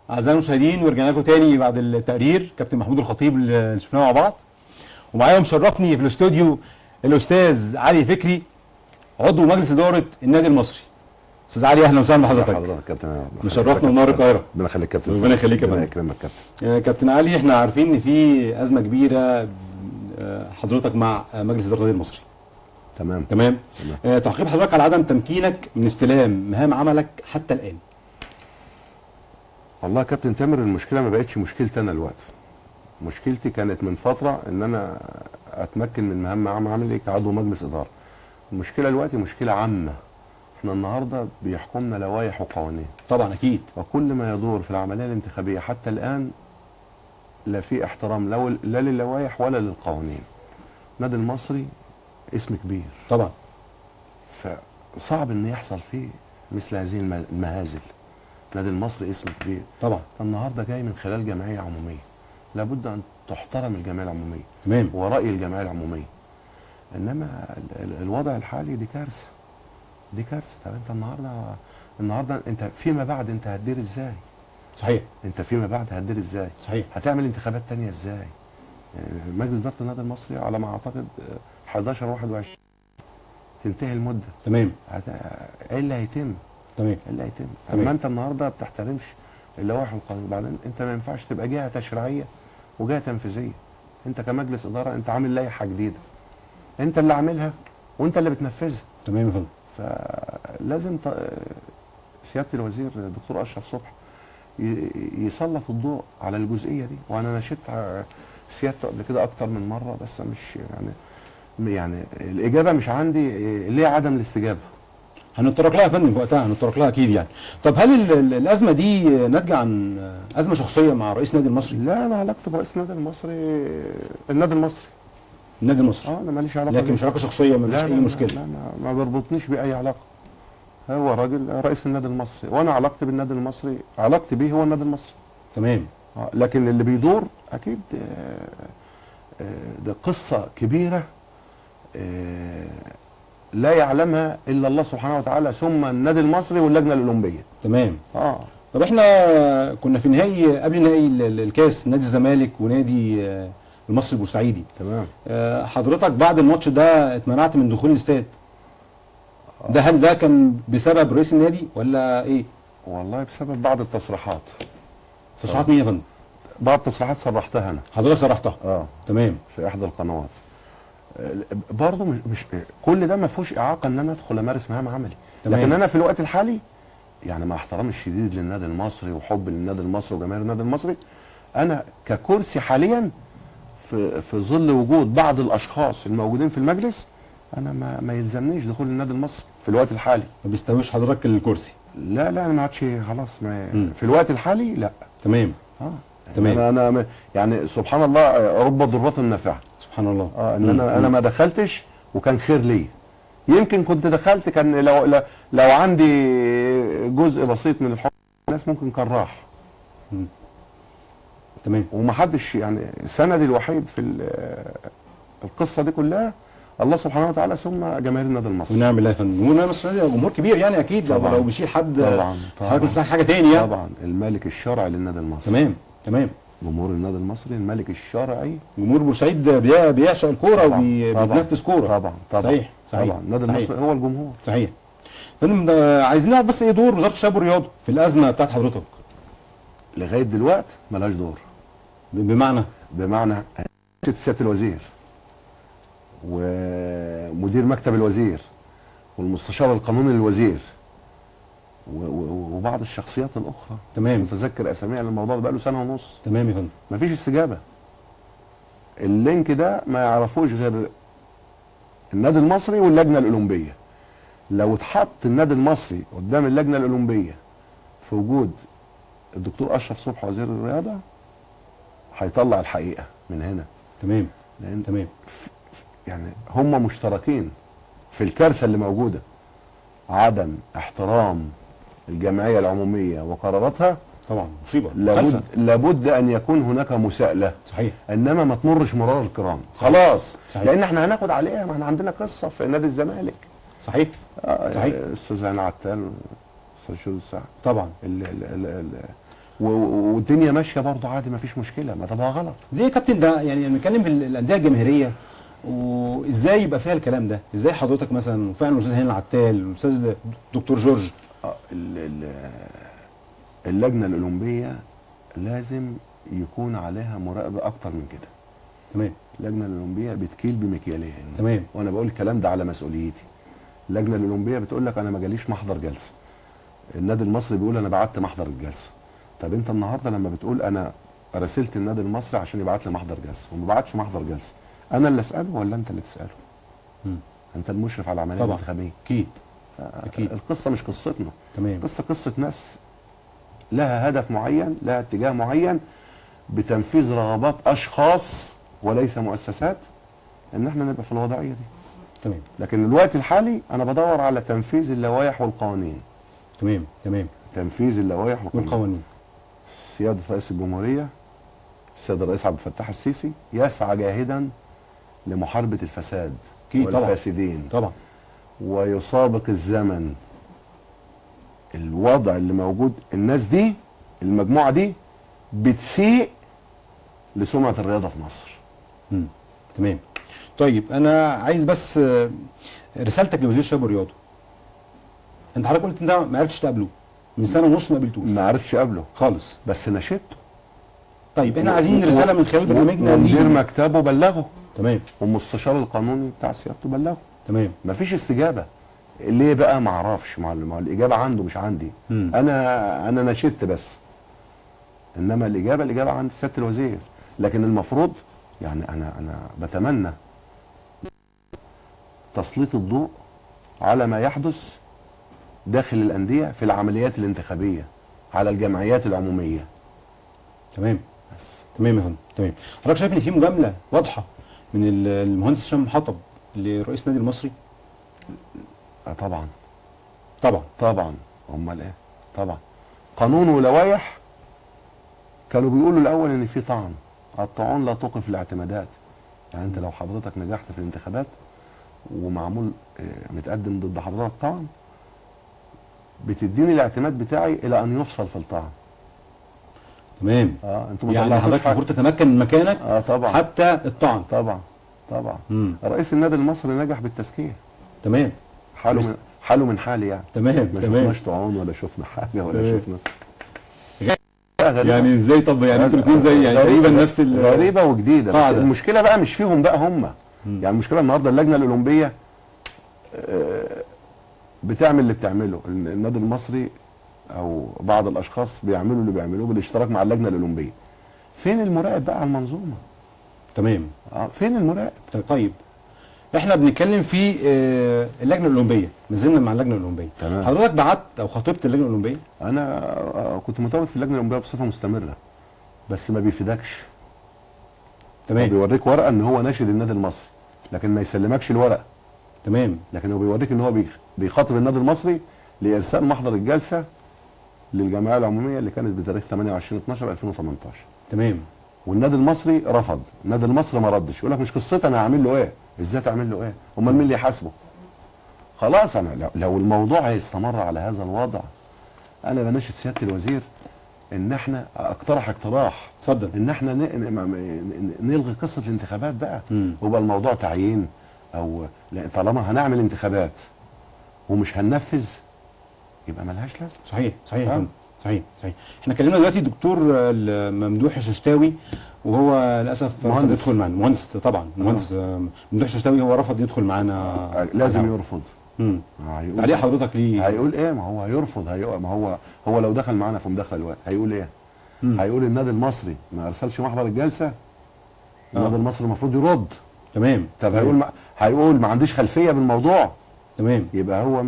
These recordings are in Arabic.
أعزائي المشاهدين، ورجعنا لكم تاني بعد التقرير. كابتن محمود الخطيب اللي شفناه مع بعض، ومعايا مشرفني في الاستوديو الأستاذ علي فكري، عضو مجلس إدارة النادي المصري. أستاذ علي، أهلا وسهلا بحضرتك. حضرتك كابتن، مشرفنا ونور القاهرة. ربنا يخليك كابتن. ربنا يخليك يا فندم. ربنا يكرمك كابتن. كابتن علي، احنا عارفين إن في أزمة كبيرة حضرتك مع مجلس إدارة النادي المصري. تمام. تعقيب حضرتك على عدم تمكينك من استلام مهام عملك حتى الآن. والله يا كابتن تامر، المشكله ما بقتش مشكلتي انا الوقت. مشكلتي كانت من فتره ان انا اتمكن من مهام عملي كعضو مجلس اداره. المشكله دلوقتي مشكله عامه. احنا النهارده بيحكمنا لوائح وقوانين. طبعا اكيد. وكل ما يدور في العمليه الانتخابيه حتى الان لا في احترام لا للوائح ولا للقوانين. النادي المصري اسم كبير طبعا، فصعب ان يحصل فيه مثل هذه المهازل. النادي المصري اسم كبير طبعا. النهارده جاي من خلال جمعيه عموميه، لابد ان تحترم الجمعيه العموميه. تمام. ورأي الجمعيه العموميه. انما الوضع الحالي دي كارثه. دي كارثه. طب انت النهارده انت فيما بعد انت هتدير ازاي؟ صحيح. انت فيما بعد هتدير ازاي؟ صحيح. هتعمل انتخابات تانية ازاي؟ مجلس اداره النادي المصري على ما اعتقد 11/21 تنتهي المده. تمام. ايه اللي هيتم؟ تمام. ايه اللي هيتم؟ اما انت النهارده ما بتحترمش اللوائح والقانون، بعدين انت ما ينفعش تبقى جهه تشريعيه وجهه تنفيذيه. انت كمجلس اداره انت عامل لائحه جديده، انت اللي عاملها وانت اللي بتنفذها. تمام يا فندم. فلازم سياده الوزير الدكتور اشرف صبحي يسلط الضوء على الجزئيه دي. وانا ناشدت سيادته قبل كده اكتر من مره، بس مش يعني الاجابه مش عندي. ليه عدم الاستجابه؟ هنتطرق لها يا فندم في وقتها، هنتطرق لها اكيد يعني. طب هل الازمه دي ناتجه عن ازمه شخصيه مع رئيس النادي المصري؟ لا، انا علاقتي برئيس النادي المصري النادي المصري. النادي المصري. انا ماليش علاقه لكن مش علاقه شخصيه، ما فيش اي مشكله. لا ما بيربطنيش باي علاقه. هو راجل رئيس النادي المصري، وانا علاقتي بالنادي المصري، علاقتي بيه هو النادي المصري. تمام. لكن اللي بيدور اكيد ده قصه كبيره لا يعلمها الا الله سبحانه وتعالى، ثم النادي المصري واللجنه الاولمبيه. تمام. طب احنا كنا في نهائي، قبل نهائي الكاس، نادي الزمالك ونادي المصري البورسعيدي. تمام. حضرتك بعد الماتش ده اتمنعت من دخول الاستاد. ده هل ده كان بسبب رئيس النادي ولا ايه؟ والله بسبب بعض التصريحات. تصريحات مين يا فندم؟ بعض التصريحات صرحتها انا. حضرتك صرحتها؟ تمام. في احدى القنوات. برضه مش كل ده ما فيهوش اعاقه ان انا ادخل امارس مهام عملي. تمام. لكن انا في الوقت الحالي يعني مع احترامي الشديد للنادي المصري وحب للنادي المصري وجماهير النادي المصري، انا ككرسي حاليا في ظل وجود بعض الاشخاص الموجودين في المجلس، انا ما يلزمنيش دخول النادي المصري في الوقت الحالي. ما بيستويش حضرتك الكرسي؟ لا انا ما عادش خلاص. في الوقت الحالي لا. تمام. تمام. انا يعني سبحان الله رب ضرة نافعة. سبحان الله. ان انا ما دخلتش وكان خير ليا. يمكن كنت دخلت كان لو عندي جزء بسيط من الحب الناس ممكن كان راح. تمام. ومحدش يعني سندي الوحيد في القصه دي كلها الله سبحانه وتعالى ثم جماهير النادي المصري. ونعم بالله يا فندم. جمهور النادي المصري جمهور كبير يعني اكيد. لو بيشيل حد طبعا حضرتك مش محتاج حاجه ثانيه يعني. طبعا الملك الشرعي للنادي المصري. تمام. جمهور النادي المصري الملك الشرعي. جمهور بورسعيد بيعشق الكوره وبيتنفس كوره. طبعا. صحيح. طبعا النادي المصري هو الجمهور. صحيح. فندم، عايزين نعرف بس ايه دور وزاره الشباب والرياضه في الازمه بتاعت حضرتك؟ لغايه دلوقتي ملهاش دور. بمعنى سياده الوزير ومدير مكتب الوزير والمستشار القانوني للوزير وبعض الشخصيات الاخرى. تمام. مش متذكر اساميها لان الموضوع ده بقاله سنه ونص. تمام يا فندم. مفيش استجابه. اللينك ده ما يعرفوش غير النادي المصري واللجنه الاولمبيه. لو اتحط النادي المصري قدام اللجنه الاولمبيه في وجود الدكتور اشرف صبحي وزير الرياضه هيطلع الحقيقه من هنا. تمام. تمام. يعني هم مشتركين في الكارثه اللي موجوده. عدم احترام الجمعيه العموميه وقراراتها. طبعا مصيبه. لابد ان يكون هناك مساءله. صحيح. انما ما تمرش مرار الكرام خلاص. صحيح. لان احنا هناخد عليها. ما احنا عندنا قصه في نادي الزمالك. صحيح. صحيح. الاستاذ هاني عتال، الاستاذ شهود السعد. طبعا. والدنيا ماشيه برضه عادي، ما فيش مشكله، ما طبعا غلط. ليه يا كابتن ده يعني بنتكلم في الانديه الجماهيريه، وازاي يبقى فيها الكلام ده؟ ازاي حضرتك مثلا وفعلا الاستاذ هاني العتال والاستاذ دكتور جورج اللجنه الاولمبيه لازم يكون عليها مراقبه اكتر من كده. تمام. اللجنه الاولمبيه بتكيل بمكيالين. تمام. وانا بقول الكلام ده على مسؤوليتي. اللجنه الاولمبيه بتقول لك انا ما جاليش محضر جلسه. النادي المصري بيقول انا بعت محضر الجلسه. طب انت النهارده لما بتقول انا راسلت النادي المصري عشان يبعت لي محضر جلسه وما بعتش محضر جلسه، انا اللي اساله ولا انت اللي تساله؟ انت المشرف على العمليه الانتخابيه. اكيد. اكيد. القصه مش قصتنا. تمام. قصه ناس لها هدف معين، لها اتجاه معين، بتنفيذ رغبات اشخاص وليس مؤسسات، ان احنا نبقى في الوضعيه دي. تمام. لكن الوقت الحالي انا بدور على تنفيذ اللوائح والقوانين. تمام. تمام. تنفيذ اللوائح والقوانين. سيادة رئيس الجمهورية السيد الرئيس عبد الفتاح السيسي يسعى جاهدا لمحاربة الفساد والفاسدين. طبعا. ويسابق الزمن. الوضع اللي موجود، الناس دي، المجموعة دي بتسيء لسمعة الرياضة في مصر. تمام. طيب انا عايز بس رسالتك لوزير الشباب والرياضة. انت حضرتك قلت انت ما عرفتش تقابله من سنه ونص، ما قابلتوش. ما عرفتش اقابله خالص، بس نشدته. طيب احنا عايزين رساله من خلال برنامجنا ومدير مكتبه بلغه. تمام. والمستشار القانوني بتاع سيادته بلغه. تمام. مفيش استجابه. ليه بقى؟ ما اعرفش. ما الاجابه عنده مش عندي. انا نشدت بس، انما الاجابه عند سياده الوزير. لكن المفروض يعني انا بتمنى تسليط الضوء على ما يحدث داخل الأندية في العمليات الانتخابية، على الجمعيات العمومية. تمام. بس تمام يا فندم. تمام. حضرتك شايف ان في مجاملة واضحة من المهندس هشام حطب لرئيس النادي المصري؟ طبعا. طبعا. طبعا. امال ايه؟ طبعا. قانون ولوائح كانوا بيقولوا الاول ان في طعن. الطعون لا توقف الاعتمادات. يعني انت لو حضرتك نجحت في الانتخابات ومعمول متقدم ضد حضرتك طعن، بتديني الاعتماد بتاعي الى ان يفصل في الطعن. تمام. انتوا يعني حضرتك المفروض تتمكن من مكانك طبعا. حتى الطعن. طبعا. طبعا. رئيس النادي المصري نجح بالتزكيه. تمام. حاله من حالي يعني. تمام. ما شفناش طعون ولا شفنا حاجه ولا شفنا يعني ازاي؟ طب يعني انتوا الاثنين زي يعني تقريبا نفس غريبه وجديده. بس المشكله بقى مش فيهم بقى هم. يعني المشكله النهارده اللجنه الاولمبيه بتعمل اللي بتعمله. النادي المصري او بعض الاشخاص بيعملوا اللي بيعملوه بالاشتراك مع اللجنه الاولمبيه. فين المراقب بقى على المنظومه؟ تمام. فين المراقب؟ طيب احنا بنتكلم في اللجنه الاولمبيه، ما زلنا مع اللجنه الاولمبيه. تمام. حضرتك بعت او خاطبت اللجنه الاولمبيه؟ انا كنت متواجد في اللجنه الاولمبيه بصفه مستمره، بس ما بيفيدكش. تمام. بيوريك ورقه ان هو ناشد النادي المصري، لكن ما يسلمكش الورقه. تمام. لكن هو بيوريك ان هو بيخاطب النادي المصري لارسال محضر الجلسه للجمعيه العموميه اللي كانت بتاريخ 28/12/2018. تمام. والنادي المصري رفض. النادي المصري ما ردش. يقول لك مش قصتي انا هعمل له ايه؟ ازاي تعمل له ايه؟ امال مين اللي يحاسبه؟ خلاص انا لو الموضوع هيستمر على هذا الوضع، انا بناشد سياده الوزير ان احنا اقترح اقتراح. اتفضل. ان احنا نلغي قصه الانتخابات بقى. ويبقى الموضوع تعيين، او طالما هنعمل انتخابات ومش هننفذ يبقى ملهاش لازمه. صحيح. صحيح. صحيح. احنا كلمنا دلوقتي دكتور ممدوح الششتاوي، وهو للاسف رفض يدخل معانا. مهندس طبعا. مهندس ممدوح الششتاوي هو رفض يدخل معانا. لازم يرفض. تعليق حضرتك ليه؟ هيقول ايه؟ ما هو هيرفض. ما هو لو دخل معانا في مداخله الوقت هيقول ايه؟ هيقول النادي المصري ما ارسلش محضر الجلسه. النادي المصري المفروض يرد. تمام. طب هيقول ما عنديش خلفيه بالموضوع. تمام. يبقى هو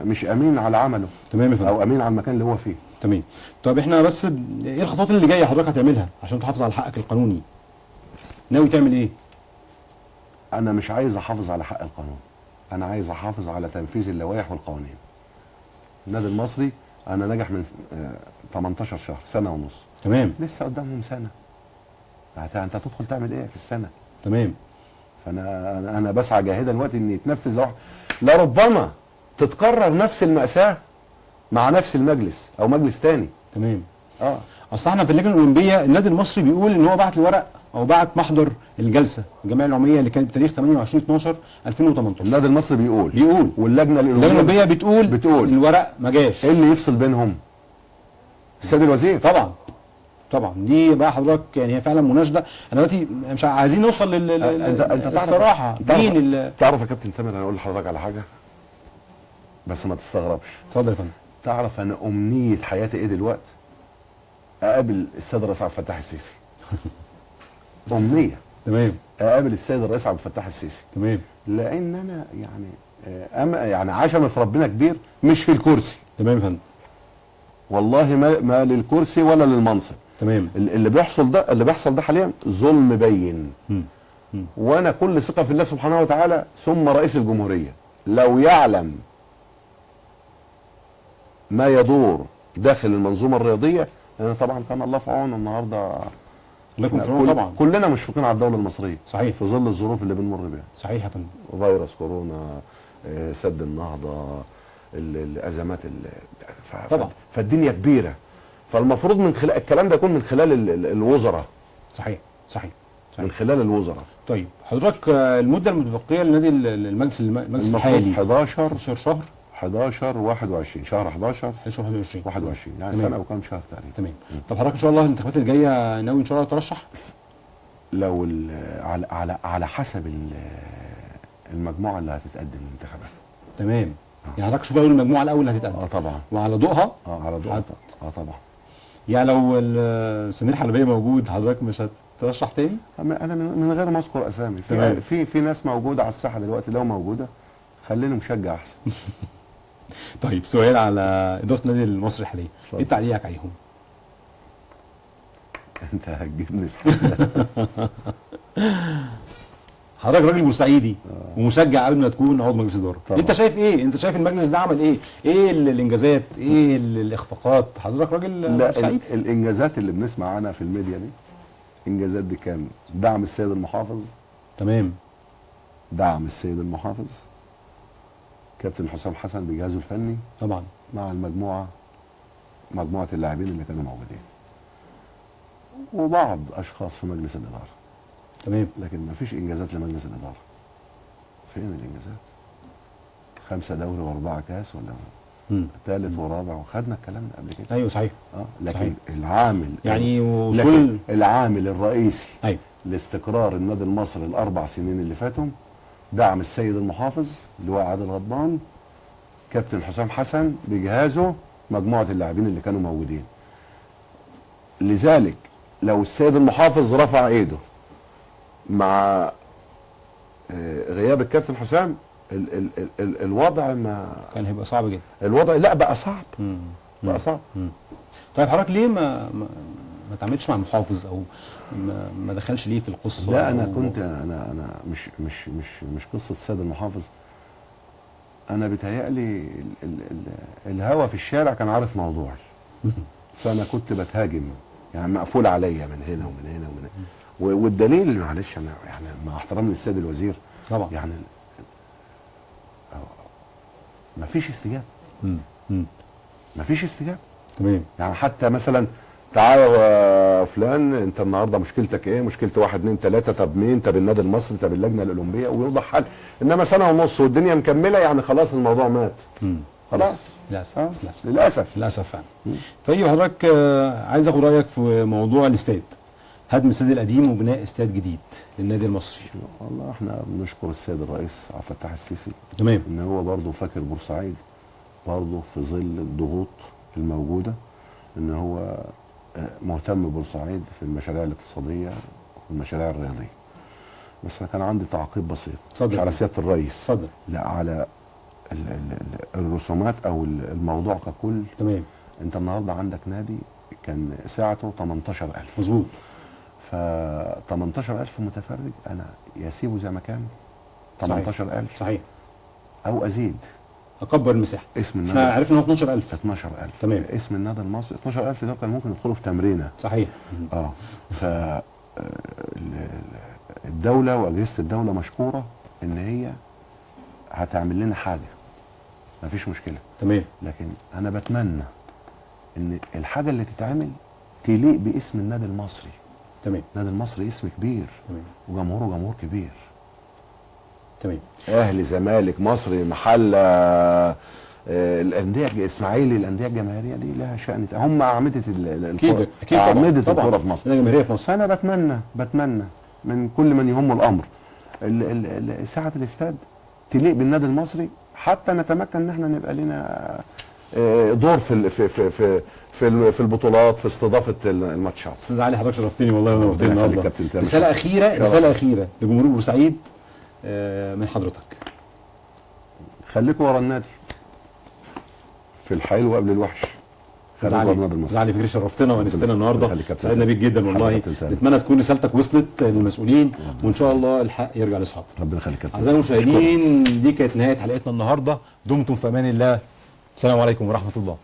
مش امين على عمله. تمام يا فندم. او امين على المكان اللي هو فيه. تمام. طب احنا بس ايه الخطوات اللي جايه حضرتك هتعملها عشان تحافظ على حقك القانوني؟ ناوي تعمل ايه؟ انا مش عايز احافظ على حق القانون، انا عايز احافظ على تنفيذ اللوائح والقوانين. النادي المصري انا نجح من 18 شهر، سنه ونص. تمام. لسه قدامهم سنه. انت هتدخل تعمل ايه في السنه؟ تمام. فانا بسعى جاهدا دلوقتي ان يتنفذ لوحده. لربما تتكرر نفس المأساة مع نفس المجلس او مجلس تاني. تمام. اصل احنا في اللجنه الاولمبيه النادي المصري بيقول ان هو بعت الورق او بعت محضر الجلسه الجمعيه العموميه اللي كانت بتاريخ 28 12 2018. النادي المصري بيقول واللجنه الاولمبيه بتقول الورق ما جاش. ايه اللي يفصل بينهم؟ السيد الوزير. طبعا دي بقى حضرتك يعني هي فعلا مناشده. انا دلوقتي مش عايزين نوصل انت الصراحه. تعرف يا كابتن تامر، انا اقول لحضرتك على حاجه بس ما تستغربش. اتفضل يا فندم. تعرف انا امنيه حياتي ايه دلوقتي؟ اقابل السيد الرئيس عبد الفتاح السيسي. امنيه. تمام. اقابل السيد الرئيس عبد الفتاح السيسي. تمام. لان انا يعني عشم في ربنا كبير، مش في الكرسي. تمام يا فندم. والله ما للكرسي ولا للمنصب. تمام. اللي بيحصل ده حاليا ظلم بين. وانا كل ثقه في الله سبحانه وتعالى، ثم رئيس الجمهوريه لو يعلم ما يدور داخل المنظومه الرياضيه، لان طبعا كان الله في عونه النهارده. طبعا كلنا مشفقين على الدوله المصريه. صحيح. في ظل الظروف اللي بنمر بيها. صحيح يا فندم. فيروس كورونا، سد النهضه، الازمات طبعا. فالدنيا كبيره، فالمفروض من خلال الكلام ده يكون من خلال الوزراء. صحيح. من خلال الوزراء. طيب حضرتك المده المتبقيه لنادي المجلس الحالي 11 شهر 11 21 شهر 11 21 يعني تمام. سنه وكام شهر تقريبا. تمام. طب حضرتك ان شاء الله الانتخابات الجايه ناوي ان شاء الله ترشح؟ لو على حسب المجموعه اللي هتتقدم للانتخابات. تمام. يعني حضرتك شوف اول المجموعه الاول اللي هتتقدم. طبعا. وعلى ضوءها. على ضوءها. طبعا. يعني لو سمير حلبيه موجود حضرتك مش هترشح تاني؟ انا من غير ما اذكر اسامي، في ناس موجوده على الساحه دلوقتي، لو موجوده خلينا مشجع احسن. طيب سؤال على اداره النادي المصري الحاليه، ايه تعليقك عليهم؟ انت هتجيبني في حاجه. حضرتك راجل بورسعيدي ومشجع قبل ما تكون عضو مجلس اداره، انت شايف ايه؟ انت شايف المجلس ده عمل ايه؟ ايه الانجازات؟ ايه الاخفاقات؟ حضرتك راجل بورسعيدي. الانجازات اللي بنسمع عنها في الميديا دي، الانجازات دي كان دعم السيد المحافظ. تمام. دعم السيد المحافظ، كابتن حسام حسن بجهازه الفني طبعا، مع مجموعه اللاعبين اللي كانوا موجودين، وبعض اشخاص في مجلس الاداره. تمام. لكن ما فيش انجازات لمجلس الاداره. فين الانجازات؟ 5 دوري و4 كاس ولا ثالث ورابع، وخدنا الكلام ده قبل كده. ايوه صحيح. لكن صحيح. العامل يعني وصول العامل الرئيسي ايوه لاستقرار النادي المصري ال4 سنين اللي فاتوا دعم السيد المحافظ اللواء عادل غضبان، كابتن حسام حسن بجهازه، مجموعه اللاعبين اللي كانوا موجودين. لذلك لو السيد المحافظ رفع ايده مع غياب الكابتن حسام، الوضع ما كان هيبقى صعب جدا. الوضع لا بقى صعب. بقى صعب. طيب حضرتك ليه ما تعاملتش مع المحافظ او ما دخلش ليه في القصه؟ لا انا كنت انا مش قصه السيد المحافظ. انا بيتهيألي الهوا في الشارع كان عارف موضوعي. فانا كنت بتهاجم، يعني مقفول عليا من هنا ومن هنا ومن هنا. والدليل معلش انا يعني مع احترامي للسيد الوزير طبعا يعني مفيش استجابه. مفيش استجابه. تمام. يعني حتى مثلا تعالى يا فلان انت النهارده مشكلتك ايه؟ مشكلتي 1 2 3. طب مين؟ طب النادي المصري؟ طب اللجنه الاولمبيه؟ ويوضح حل. انما سنه ونص والدنيا مكمله، يعني خلاص الموضوع مات. خلاص للاسف فعلا. طيب حضرتك عايز اخد رايك في موضوع الاستاد، هدم الاستاد القديم وبناء استاد جديد للنادي المصري. والله احنا بنشكر السيد الرئيس عبد الفتاح السيسي. تمام. ان هو برضه فاكر بورسعيد، برضه في ظل الضغوط الموجوده، ان هو مهتم بورسعيد في المشاريع الاقتصاديه والمشاريع الرياضيه. بس انا كان عندي تعقيب بسيط. مش على سياده الرئيس. اتفضل. لا على الرسومات او الموضوع ككل. تمام. انت النهارده عندك نادي كان ساعته 18,000. مظبوط. ف 18,000 متفرج، انا يسيبه زي ما كان 18,000 صحيح او ازيد، اكبر المساحه. اسم النادي احنا عرفنا هو 12,000. 12,000 تمام. اسم النادي المصري 12,000 دول كان ممكن يدخلوا في تمرينه. صحيح. ف الدوله واجهزه الدوله مشكوره ان هي هتعمل لنا حاجه، مفيش مشكله. تمام. لكن انا بتمنى ان الحاجه اللي تتعمل تليق باسم النادي المصري. تمام. النادي المصري اسم كبير، تمام. وجمهوره جمهور كبير. تمام. اهلي، زمالك، مصري، محله، الانديه الاسماعيلي، الانديه الجماهيريه دي لها شان، هم اعمده اكيد اكيد اعمده طبعا الكوره في مصر، النادي الجماهيريه في مصر. فانا بتمنى من كل من يهم الامر ساعه الاستاد تليق بالنادي المصري، حتى نتمكن ان احنا نبقى لنا دور في البطولات، في استضافه الماتشات. استاذ علي حضرتك شرفتني والله ونورتني ربنا يخليك النهارده. كابتن تامر. رساله اخيره لجمهور بورسعيد من حضرتك. خليكوا ورا النادي في الحلو قبل الوحش. استاذ علي فكري شرفتنا وانستنا النهارده، سعدنا بيك جدا والله. نتمنى تكون رسالتك وصلت للمسؤولين وان شاء الله الحق يرجع لاصحابه. ربنا يخليك كابتن. اعزائي المشاهدين، دي كانت نهايه حلقتنا النهارده. دمتم في امان الله. السلام عليكم ورحمه الله.